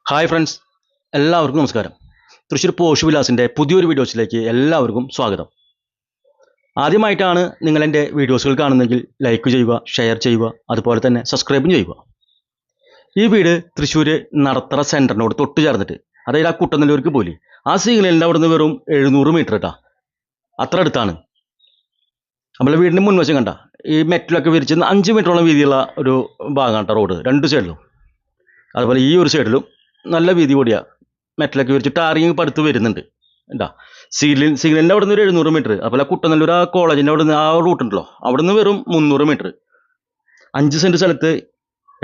Hi friends, എല്ലാവർക്കും നമസ്കാരം. Thrissur posh വിലാസിൻ്റെ പുതിയൊരു വീഡിയോസിലേക്ക് എല്ലാവർക്കും സ്വാഗതം. ആദ്യമായിട്ടാണ് നിങ്ങൾ എൻ്റെ വീഡിയോസുകൾ കാണുന്നതെങ്കിൽ ലൈക്ക് ചെയ്യുക, ഷെയർ ചെയ്യുക, അതുപോലെ തന്നെ സബ്സ്ക്രൈബും ചെയ്യുക. ഈ വീട് തൃശ്ശൂർ നടത്തറ സെൻറ്ററിനോട് തൊട്ട് ചേർന്നിട്ട്, അതായത് ആ കുട്ടനെല്ലൂർക്ക് പോലി ആ സിഗ്നലിൻ്റെ അവിടെ നിന്ന് വെറും 700 മീറ്റർ കേട്ടോ, അത്ര അടുത്താണ്. നമ്മളെ വീടിൻ്റെ മുൻവശം കണ്ട ഈ മെറ്റിലൊക്കെ വിരിച്ച് 5 മീറ്ററോളം വീതിയുള്ള ഒരു ഭാഗം കേട്ടോ റോഡ്, രണ്ട് സൈഡിലും. അതുപോലെ ഈ ഒരു സൈഡിലും നല്ല വീതി കൂടിയ മെറ്റലൊക്കെ വിരിച്ച് ടാറിങ് ഇപ്പോൾ അടുത്ത് വരുന്നുണ്ട് എന്താ. സിഗ്നലിൻ്റെ അവിടെ നിന്ന് ഒരു 700 മീറ്റർ. അതുപോലെ കുട്ടനല്ലൂർ ആ കോളേജിൻ്റെ അവിടെ നിന്ന് ആ റൂട്ടുണ്ടല്ലോ, അവിടെ നിന്ന് വെറും 300 മീറ്റർ. 5 സെൻറ്റ് സ്ഥലത്ത്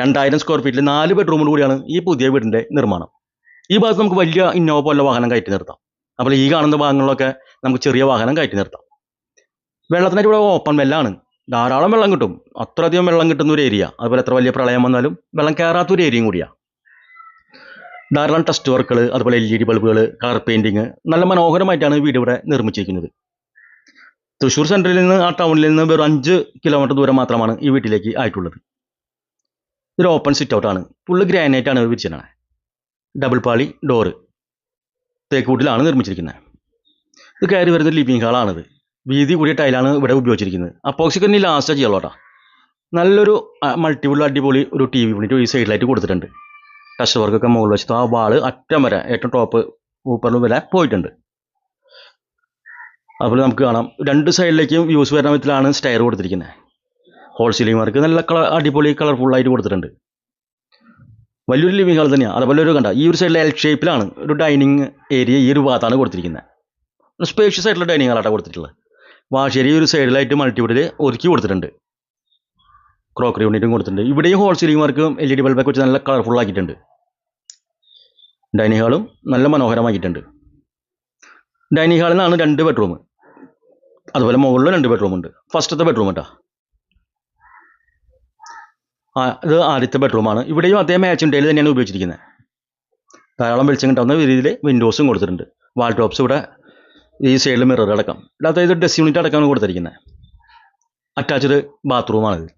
2000 സ്ക്വയർ ഫീറ്റിൽ 4 ബെഡ്റൂമോട് കൂടിയാണ് ഈ പുതിയ വീടിൻ്റെ നിർമ്മാണം. ഈ ഭാഗത്ത് നമുക്ക് വലിയ ഇന്നോവ പോലെ വാഹനം കയറ്റി നിർത്താം. അപ്പോൾ ഈ കാണുന്ന ഭാഗങ്ങളിലൊക്കെ നമുക്ക് ചെറിയ വാഹനം കയറ്റി നിർത്താം. വെള്ളത്തിനായിട്ട് ഇവിടെ ഓപ്പൺ വെല്ലാണ്, ധാരാളം വെള്ളം കിട്ടും. അത്രയധികം വെള്ളം കിട്ടുന്ന ഒരു ഏരിയ. അതുപോലെ എത്ര വലിയ പ്രളയം വന്നാലും വെള്ളം കയറാത്തൊരു ഏരിയയും കൂടിയാണ്. ധാരാളം ടെസ്റ്റ് വർക്കുകൾ, അതുപോലെ LED ബൾബുകൾ, കളർ പെയിൻറ്റിങ്, നല്ല മനോഹരമായിട്ടാണ് വീട് ഇവിടെ നിർമ്മിച്ചിരിക്കുന്നത്. തൃശ്ശൂർ സെൻട്രലിൽ നിന്ന് ആ ടൗണിൽ നിന്ന് വെറും 5 കിലോമീറ്റർ ദൂരം മാത്രമാണ് ഈ വീട്ടിലേക്ക് ആയിട്ടുള്ളത്. ഇതൊരു ഓപ്പൺ സിറ്റ് ഔട്ടാണ്, ഫുള്ള് ഗ്രാനൈറ്റാണ് വിരിച്ചതാണ്. ഡബിൾ പാളി ഡോറ് തേക്കൂട്ടിലാണ് നിർമ്മിച്ചിരിക്കുന്നത്. ഇത് കയറി വരുന്ന ലിവിങ് ഹാളാണിത്. വീതി കൂടിയ ടൈലാണ് ഇവിടെ ഉപയോഗിച്ചിരിക്കുന്നത്. അപ്പോക്സിക്കന്നി ലാസ്റ്റ് ചെയ്യാളോട്ടാ. നല്ലൊരു മൾട്ടിപ്പിൾ അടിപൊളി ഒരു TV യൂണിറ്റ് ഈ സൈഡിലായിട്ട് കൊടുത്തിട്ടുണ്ട്. ടെസ്റ്റ് വർക്കൊക്കെ മുകളിൽ വെച്ചിട്ട് ആ വാള് അറ്റം വരെ ഏറ്റവും ടോപ്പ് ഊപ്പറിലും വരെ പോയിട്ടുണ്ട്. അതുപോലെ നമുക്ക് കാണാം രണ്ട് സൈഡിലേക്കും വ്യൂസ് വരുന്ന വിധത്തിലാണ് സ്റ്റെയർ കൊടുത്തിരിക്കുന്നത്. ഹോൾ സീലിംഗ് വർക്ക് നല്ല അടിപൊളി കളർഫുള്ളായിട്ട് കൊടുത്തിട്ടുണ്ട്. വലിയൊരു ലിവിങ് ഹാൾ തന്നെയാണ്. അതുപോലെ ഒരു കണ്ട ഈ ഒരു സൈഡിൽ L ഷേപ്പിലാണ് ഒരു ഡൈനിങ് ഏരിയ ഈ ഒരു ഭാഗത്താണ് കൊടുത്തിരിക്കുന്നത്. സ്പേഷ്യസ് ആയിട്ടുള്ള ഡൈനിങ് ഹാളാണ് കൊടുത്തിട്ടുള്ളത്. വാഷേരി ഒരു സൈഡിലായിട്ട് മൾട്ടിവുഡിൽ ഒരുക്കി കൊടുത്തിട്ടുണ്ട്. ക്രോക്കറി യൂണിറ്റും കൊടുത്തിട്ടുണ്ട്. ഇവിടെയും ഹോൾ സീലിംഗ് വർക്കും LED ബൾബൊക്കെ വെച്ച് നല്ല കളർഫുള്ളാക്കിയിട്ടുണ്ട്. ഡൈനിങ് ഹാളും നല്ല മനോഹരമാക്കിയിട്ടുണ്ട്. ഡൈനിങ് ഹാളിൽ നിന്നാണ് 2 ബെഡ്റൂം, അതുപോലെ മുകളിൽ 2 ബെഡ്റൂം ഉണ്ട്. ഫസ്റ്റത്തെ ബെഡ്റൂം കേട്ടോ, ഇത് ആദ്യത്തെ ബെഡ്റൂമാണ്. ഇവിടെയും അതേ മാച്ചിങ് ടൈൽ തന്നെയാണ് ഉപയോഗിച്ചിരിക്കുന്നത്. ധാരാളം വെളിച്ചം കിട്ടാവുന്ന രീതിയിൽ വിൻഡോസും കൊടുത്തിട്ടുണ്ട്. വാൾ ടോപ്സ് ഇവിടെ ഈ സൈഡിൽ മിറർ അടക്കം, അതായത് ഡ്രസ് യൂണിറ്റ് അടക്കമാണ് കൊടുത്തിരിക്കുന്നത്. അറ്റാച്ച്ഡ് ബാത്റൂമാണിത്.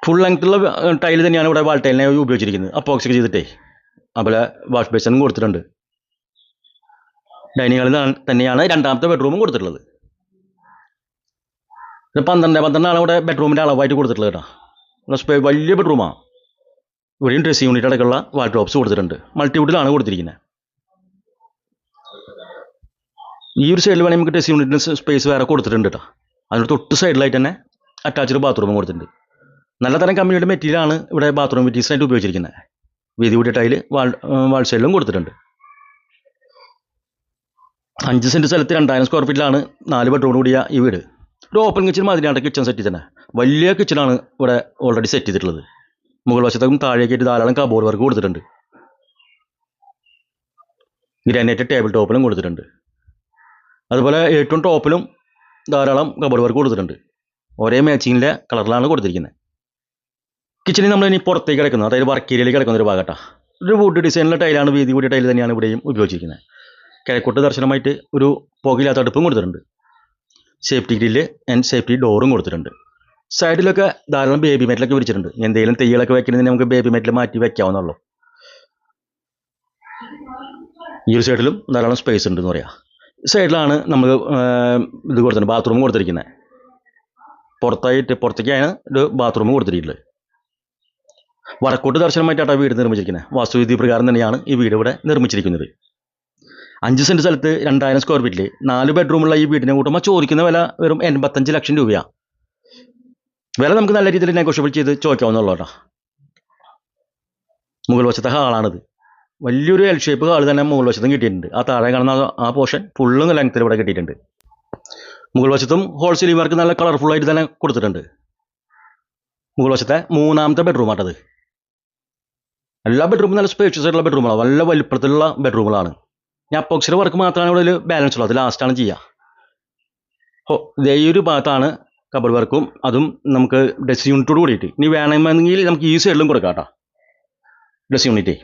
ഫുൾ ലെങ്ത്തുള്ള ടൈൽ തന്നെയാണ് ഇവിടെ വാൾ ടൈലിനെ ഉപയോഗിച്ചിരിക്കുന്നത്, അപ്പോക്സിക്ക് ചെയ്തിട്ടേ. അതുപോലെ വാഷ് ബേസിനും കൊടുത്തിട്ടുണ്ട്. ഡൈനിങ് ഹാളിൽ തന്നെയാണ് രണ്ടാമത്തെ ബെഡ്റൂമും കൊടുത്തിട്ടുള്ളത്. 12 ആണ് ഇവിടെ ബെഡ്റൂമിൻ്റെ അളവായിട്ട് കൊടുത്തിട്ടുള്ളത് കേട്ടോ. വലിയ ബെഡ്റൂമാണ്. ഇവിടെയും ഡ്രസ് യൂണിറ്റ് അടക്കമുള്ള വാൾ ടോപ്സ് കൊടുത്തിട്ടുണ്ട്. മൾട്ടിവുഡിലാണ് കൊടുത്തിരിക്കുന്നത്. ഈ ഒരു സൈഡിൽ വേണമെങ്കിൽ നമുക്ക് ഡ്രസ് യൂണിറ്റിന് സ്പേസ് വേറെ കൊടുത്തിട്ടുണ്ട് കേട്ടോ. അതിന് തൊട്ട് സൈഡിലായിട്ട് തന്നെ അറ്റാച്ച്ഡ് ബാത്റൂമും കൊടുത്തിട്ടുണ്ട്. നല്ല തരം കമ്പനിയുടെ മെറ്റീരിയലാണ് ഇവിടെ ബാത്റൂം മെറ്റീരിയൽസായിട്ട് ഉപയോഗിച്ചിരിക്കുന്നത്. വീതി കൂടിയ ടൈല് വാൾ സൈഡിലും കൊടുത്തിട്ടുണ്ട്. 5 സെൻറ്റ് സ്ഥലത്ത് 2000 സ്ക്വയർ ഫീറ്റിലാണ് 4 ബെഡ്റൂം കൂടിയ ഈ വീട്. ഒരു ഓപ്പൺ കിച്ചൺ മാതിരിയാണ് കിച്ചൺ സെറ്റ് തന്നെ. വലിയ കിച്ചണാണ് ഇവിടെ ഓൾറെഡി സെറ്റ് ചെയ്തിട്ടുള്ളത്. മുകൾ വശത്തേക്കും താഴേക്കായിട്ട് ധാരാളം കബോർഡ് വർക്ക് കൊടുത്തിട്ടുണ്ട്. ഗ്രാനൈറ്റ് ടേബിൾ ടോപ്പിലും കൊടുത്തിട്ടുണ്ട്. അതുപോലെ ഏറ്റവും ടോപ്പിലും ധാരാളം കബോർഡ് വർക്ക് കൊടുത്തിട്ടുണ്ട്. ഒരേ മാച്ചിങ്ങിൻ്റെ കളറിലാണ് കൊടുത്തിരിക്കുന്നത്. കിച്ചണിൽ നമ്മൾ ഇനി പുറത്തേക്ക് കിടക്കുന്നത്, അതായത് വർക്ക് ഏരിയയിലേക്ക് കിടക്കുന്ന ഒരു ഭാഗട്ടാ. ഒരു വുഡ് ഡിസൈനിലുള്ള ടൈലാണ്, വീതി കൂടിയ ടൈൽ തന്നെയാണ് ഇവിടെയും ഉപയോഗിച്ചിരിക്കുന്നത്. കിഴക്കോട്ട് ദർശനമായിട്ട് ഒരു പുകയില്ലാത്ത അടുപ്പും കൊടുത്തിട്ടുണ്ട്. സേഫ്റ്റി ഗ്രില്ല് ആൻഡ് സേഫ്റ്റി ഡോറും കൊടുത്തിട്ടുണ്ട്. സൈഡിലൊക്കെ ധാരാളം ബേബി മെറ്റലൊക്കെ വിരിച്ചിട്ടുണ്ട്. എന്തെങ്കിലും തെയ്യലൊക്കെ വെക്കുന്നതിന് നമുക്ക് ബേബി മെറ്റൽ മാറ്റി വെക്കാവുന്നുള്ളൂ. ഈ ഒരു സൈഡിലും ധാരാളം സ്പേസ് ഉണ്ടെന്ന് പറയാം. സൈഡിലാണ് നമ്മൾ ഇത് കൊടുത്തിട്ടുണ്ട്, ബാത്റൂം കൊടുത്തിരിക്കുന്നത്. പുറത്തേക്കാണ് ഒരു ബാത്റൂം കൊടുത്തിട്ടുള്ളത്. വടക്കോട്ട് ദർശനമായിട്ടാണ് വീട് നിർമ്മിച്ചിരിക്കുന്നത്. വാസ്തുവിധി പ്രകാരം തന്നെയാണ് ഈ വീട് ഇവിടെ നിർമ്മിച്ചിരിക്കുന്നത്. 5 സെൻറ്റ് സ്ഥലത്ത് 2000 സ്ക്വയർ ഫീറ്റിൽ 4 ബെഡ്റൂമുള്ള ഈ വീടിനെ കൂട്ടുമ്പോൾ ചോദിക്കുന്ന വില വെറും 85 ലക്ഷം രൂപയാണ്. വില നമുക്ക് നല്ല രീതിയിൽ നെഗോഷ്യബിൾ ചെയ്ത് ചോദിക്കാവുന്നുള്ളൂ കേട്ടോ. മുകൾ വശത്തെ ഹാളാണിത്. വലിയൊരു L ഷേപ്പ് ഹാൾ തന്നെ മുകൾ വശത്തും കിട്ടിയിട്ടുണ്ട്. ആ താഴെ കാണുന്ന ആ പോർഷൻ ഫുള്ളും ലെങ്ത്തിൽ ഇവിടെ കിട്ടിയിട്ടുണ്ട്. മുകൾ വശത്തും ഹോൾ സീലിംഗ് വർക്ക് നല്ല കളർഫുള്ളായിട്ട് തന്നെ കൊടുത്തിട്ടുണ്ട്. മുകൾ വശത്തെ 3ാമത്തെ ബെഡ്റൂമാട്ടത്. എല്ലാ ബെഡ്റൂമും നല്ല സ്പേഷ്യസ് ആയിട്ടുള്ള ബെഡ്റൂമുകളാണ്, നല്ല വലിപ്പത്തിലുള്ള ബെഡ്റൂമുകളാണ്. ഞാൻ അപ്പോക്സിയുടെ വർക്ക് മാത്രമാണ് ഇവിടെ ബാലൻസ് ഉള്ളത്, അത് ലാസ്റ്റാണ് ചെയ്യുക. ഈ ഒരു ഭാഗത്താണ് കബോർഡ് വർക്കും, അതും നമുക്ക് ഡ്രസ് യൂണിറ്റോട് കൂടിയിട്ട്. ഇനി വേണമെങ്കിൽ നമുക്ക് ഈ സൈഡിലും കൊടുക്കാം കേട്ടോ. ഡ്രസ് യൂണിറ്റേ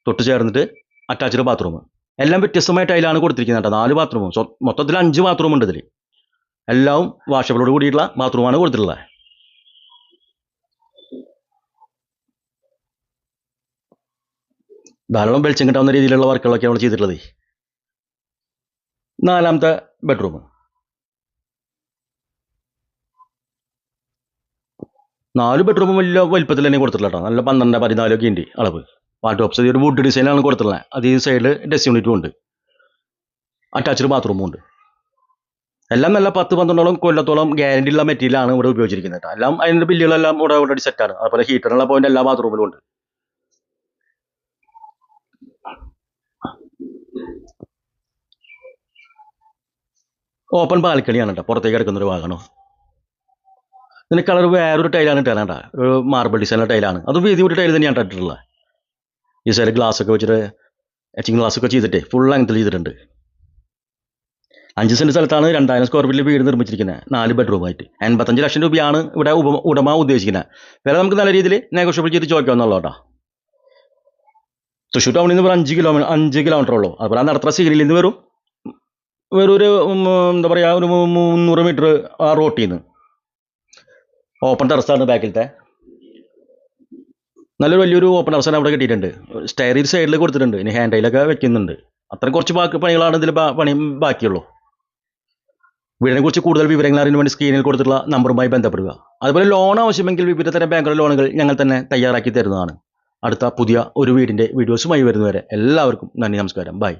തൊട്ട് ചേർന്നിട്ട് അറ്റാച്ച്ഡ് ബാത്റൂം. എല്ലാം വ്യത്യസ്തമായ ടൈലാണ് കൊടുത്തിരിക്കുന്നത് കേട്ടോ. 4 ബാത്റൂമും മൊത്തത്തിൽ 5 ബാത്റൂം ഉണ്ട് ഇതിൽ. എല്ലാം വാഷബിളോട് കൂടിയിട്ടുള്ള ബാത്റൂമാണ് കൊടുത്തിട്ടുള്ളത്. ധാരാളം വെളിച്ചം കിട്ടാവുന്ന രീതിയിലുള്ള വർക്കുകളൊക്കെ നമ്മൾ ചെയ്തിട്ടുള്ളത്. 4ാമത്തെ ബെഡ്റൂം. 4 ബെഡ്റൂമും വലിയ വലിപ്പത്തിൽ തന്നെ കൊടുത്തിട്ടുള്ള കേട്ടോ. നല്ല 12-14 ഒക്കെ ഉണ്ട് അളവ്. വാർഡ്രോബ്സ് ഒരു വുഡ് ഡിസൈനാണ് കൊടുത്തിട്ടുള്ളത്. അത് ഈ സൈഡിൽ ഡെസ്ക് യൂണിറ്റും ഉണ്ട്, അറ്റാച്ച്ഡ് ബാത്റൂമും ഉണ്ട്. എല്ലാം നല്ല 10-12 കൊല്ലത്തോളം ഗ്യാരണ്ടി ഉള്ള മെറ്റീരിയലാണ് ഇവിടെ ഉപയോഗിച്ചിരിക്കുന്നത് കേട്ടോ. എല്ലാം അതിൻ്റെ ബില്ലുകളെല്ലാം ഇവിടെ ഓൾറെഡി സെറ്റാണ്. അതുപോലെ ഹീറ്ററുള്ള പോയിന്റ് എല്ലാ ബാത്റൂമിലും ഉണ്ട്. ഓപ്പൺ ബാൽക്കണിയാണ് കേട്ടോ, പുറത്തേക്ക് കിടക്കുന്നൊരു ഭാഗമാണോ. ഇതിന് കളർ വേറൊരു ടൈലാണ് ഇട്ടാലാണ്ട, ഒരു മാർബിൾ ഡിസൈനുള്ള ടൈലാണ്. അത് വീതി ഒരു ടൈൽ തന്നെയാണ് ഇട്ടിട്ടുള്ളത്. ഈ സൈഡ് ഗ്ലാസ് ഒക്കെ വെച്ചിട്ട് എച്ചിങ് ഗ്ലാസ് ഒക്കെ ചെയ്തിട്ട് ഫുൾ ലെങ്ത്തിൽ ചെയ്തിട്ടുണ്ട്. 5 സെൻറ്റ് സ്ഥലത്താണ് 2000 സ്ക്വയർ ഫീറ്റിൽ വീട് നിർമ്മിച്ചിരിക്കുന്നത്, 4 ബെഡ്റൂമായിട്ട്. 85 ലക്ഷം രൂപയാണ് ഇവിടെ ഉടമ ഉദ്ദേശിക്കുന്നത്. വില നമുക്ക് നല്ല രീതിയിൽ നെഗോഷ്യബിൾ ചെയ്ത് ചോദിക്കാവുന്നുള്ളൂ കേട്ടോ. തൃശ്ശൂർ ടൗണിൽ നിന്ന് ഒരു 5 കിലോമീറ്റർ ഉള്ളൂ. അതുപോലെ ആ നടത്തുന്ന സീരിയലിൽ നിന്ന് വെറും ഒരു എന്താ പറയുക, ഒരു 300 മീറ്റർ ആ റോട്ടിൽ നിന്ന്. ഓപ്പൺ ടെറസാണ് ബാക്കിലത്തെ. നല്ലൊരു വലിയൊരു ഓപ്പൺ ടെറസാണ് അവിടെ കിട്ടിയിട്ടുണ്ട്. സ്റ്റെയറിൽ സൈഡിൽ കൊടുത്തിട്ടുണ്ട്. ഇനി ഹാൻഡ് റെയിലൊക്കെ വെക്കുന്നുണ്ട്. അത്രയും കുറച്ച് പണികളാണ് ഇതിൽ പണി ബാക്കിയുള്ളൂ. വീടിനെ കുറിച്ച് കൂടുതൽ വിവരങ്ങൾ അറിയാൻ വേണ്ടി സ്ക്രീനിൽ കൊടുത്തിട്ടുള്ള നമ്പറുമായി ബന്ധപ്പെടുക. അതുപോലെ ലോൺ ആവശ്യമെങ്കിൽ വിവിധ തരം ബാങ്കുകളുടെ ലോണുകൾ ഞങ്ങൾ തന്നെ തയ്യാറാക്കി തരുന്നതാണ്. അടുത്ത പുതിയ ഒരു വീടിൻ്റെ വീഡിയോസുമായി വരുന്നവരെ എല്ലാവർക്കും നന്ദി, നമസ്കാരം, ബൈ.